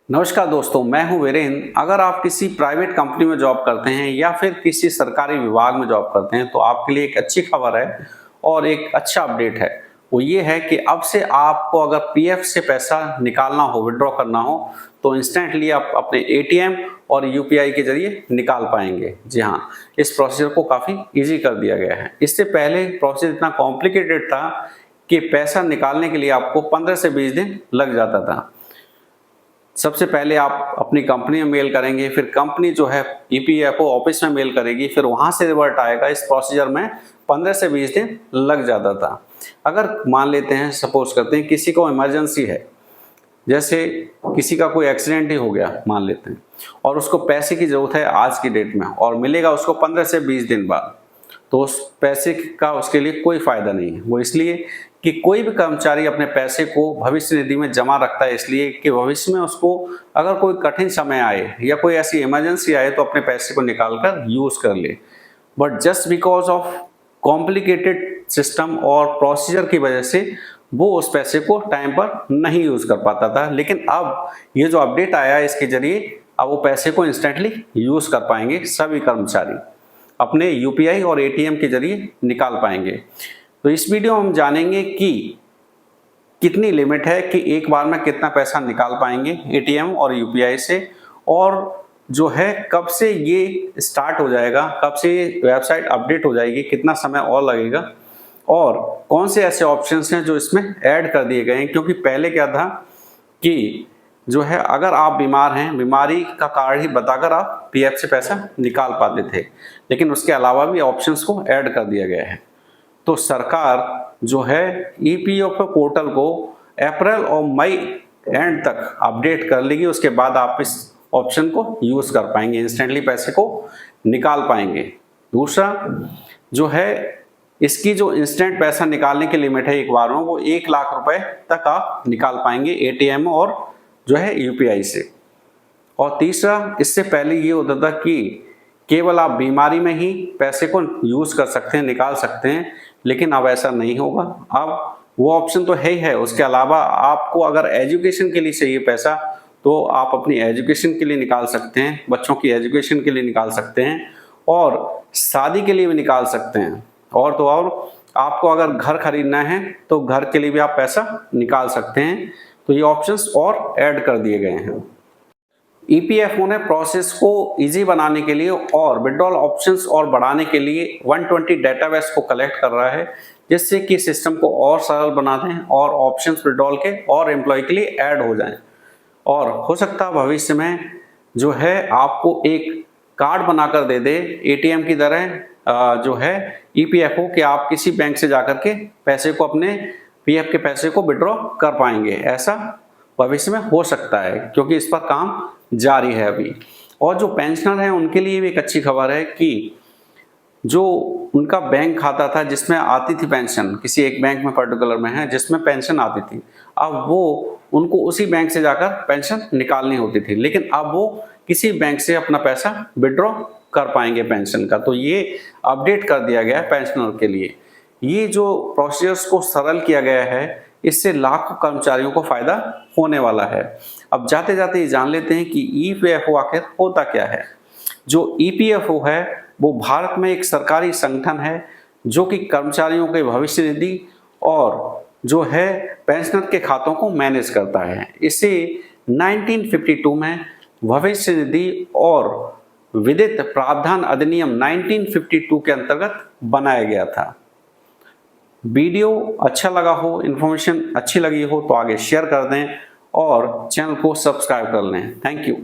नमस्कार दोस्तों, मैं हूं वीरेंद्र। अगर आप किसी प्राइवेट कंपनी में जॉब करते हैं या फिर किसी सरकारी विभाग में जॉब करते हैं तो आपके लिए एक अच्छी खबर है और एक अच्छा अपडेट है। वो ये है कि अब से आपको अगर पीएफ से पैसा निकालना हो, विड्रॉ करना हो तो इंस्टेंटली आप अपने एटीएम और यूपीआई के जरिए निकाल पाएंगे। जी हाँ, इस प्रोसीजर को काफ़ी ईजी कर दिया गया है। इससे पहले प्रोसीजर इतना कॉम्प्लिकेटेड था कि पैसा निकालने के लिए आपको 15 से 20 दिन लग जाता था। सबसे पहले आप अपनी कंपनी में मेल करेंगे, फिर कंपनी जो है ईपीएफओ ऑफिस में मेल करेगी, फिर वहां से रिवर्ट आएगा। इस प्रोसीजर में 15 से 20 दिन लग जाता था। अगर मान लेते हैं, सपोज करते हैं किसी को इमरजेंसी है, जैसे किसी का कोई एक्सीडेंट ही हो गया मान लेते हैं, और उसको पैसे की जरूरत है आज की डेट में और मिलेगा उसको 15 से 20 दिन बाद, तो उस पैसे का उसके लिए कोई फायदा नहीं है। वो इसलिए कि कोई भी कर्मचारी अपने पैसे को भविष्य निधि में जमा रखता है, इसलिए कि भविष्य में उसको अगर कोई कठिन समय आए या कोई ऐसी इमरजेंसी आए तो अपने पैसे को निकाल कर यूज कर ले। But just because of complicated system और प्रोसीजर की वजह से वो उस पैसे को टाइम पर नहीं यूज कर पाता था। लेकिन अब ये जो अपडेट आया है इसके जरिए अब वो पैसे को इंस्टेंटली यूज कर पाएंगे। सभी कर्मचारी अपने यूपीआई और एटीएम के जरिए निकाल पाएंगे। तो इस वीडियो में हम जानेंगे कि कितनी लिमिट है कि एक बार में कितना पैसा निकाल पाएंगे एटीएम और यूपीआई से, और जो है कब से ये स्टार्ट हो जाएगा, कब से ये वेबसाइट अपडेट हो जाएगी, कितना समय और लगेगा, और कौन से ऐसे ऑप्शंस हैं जो इसमें ऐड कर दिए गए हैं। क्योंकि पहले क्या था कि जो है अगर आप बीमार हैं, बीमारी का कारण ही बताकर आप पीएफ से पैसा निकाल पाते थे, लेकिन उसके अलावा भी ऑप्शंस को ऐड कर दिया गया है। तो सरकार जो है ईपीएफओ पोर्टल को अप्रैल और मई एंड तक अपडेट कर लेगी। उसके बाद आप इस ऑप्शन को यूज कर पाएंगे, इंस्टेंटली पैसे को निकाल पाएंगे। दूसरा जो है इसकी जो इंस्टेंट पैसा निकालने की लिमिट है एक बार में, वो 1 लाख रुपए तक आप निकाल पाएंगे एटीएम और जो है यूपीआई से। और तीसरा, इससे पहले ये होता था कि केवल आप बीमारी में ही पैसे को यूज कर सकते हैं, निकाल सकते हैं, लेकिन अब ऐसा नहीं होगा। अब वो ऑप्शन तो है ही है, उसके अलावा आपको अगर एजुकेशन के लिए चाहिए पैसा तो आप अपनी एजुकेशन के लिए निकाल सकते हैं, बच्चों की एजुकेशन के लिए निकाल सकते हैं और शादी के लिए भी निकाल सकते हैं। और तो और आपको अगर घर खरीदना है तो घर के लिए भी आप पैसा निकाल सकते हैं। तो ये ऑप्शंस और ऐड कर दिए गए हैं। ईपीएफओ ने प्रोसेस को इजी बनाने के लिए और विड्रॉल ऑप्शंस और बढ़ाने के लिए 120 डेटाबेस को कलेक्ट कर रहा है, जिससे कि सिस्टम को और सरल बना दें और ऑप्शंस विड्रॉल के और एम्प्लॉय के लिए ऐड हो जाएं। और हो सकता है भविष्य में जो है आपको एक कार्ड बनाकर दे दे एटीएम की तरह, जो है ईपीएफओ, कि आप किसी बैंक से जाकर के पैसे को, अपने पीएफ के पैसे को विड्रॉ कर पाएंगे। ऐसा भविष्य में हो सकता है क्योंकि इस पर काम जारी है अभी। और जो पेंशनर हैं उनके लिए भी एक अच्छी खबर है कि जो उनका बैंक खाता था जिसमें आती थी पेंशन, किसी एक बैंक में पर्टिकुलर में है जिसमें पेंशन आती थी, अब वो उनको उसी बैंक से जाकर पेंशन निकालनी होती थी, लेकिन अब वो किसी बैंक से अपना पैसा विड्रॉ कर पाएंगे पेंशन का। तो ये अपडेट कर दिया गया है पेंशनर के लिए। ये जो प्रोसीजर्स को सरल किया गया है, इससे लाखों कर्मचारियों को फायदा होने वाला है। अब जाते जाते ये जान लेते हैं कि ईपीएफओ आखिर होता क्या है। जो ईपीएफओ है वो भारत में एक सरकारी संगठन है जो कि कर्मचारियों के भविष्य निधि और जो है पेंशनर के खातों को मैनेज करता है। इसे 1952 में भविष्य निधि और विधिक प्रावधान अधिनियम 1952 के अंतर्गत बनाया गया था। वीडियो अच्छा लगा हो, इन्फॉर्मेशन अच्छी लगी हो तो आगे शेयर कर दें और चैनल को सब्सक्राइब कर लें। Thank you.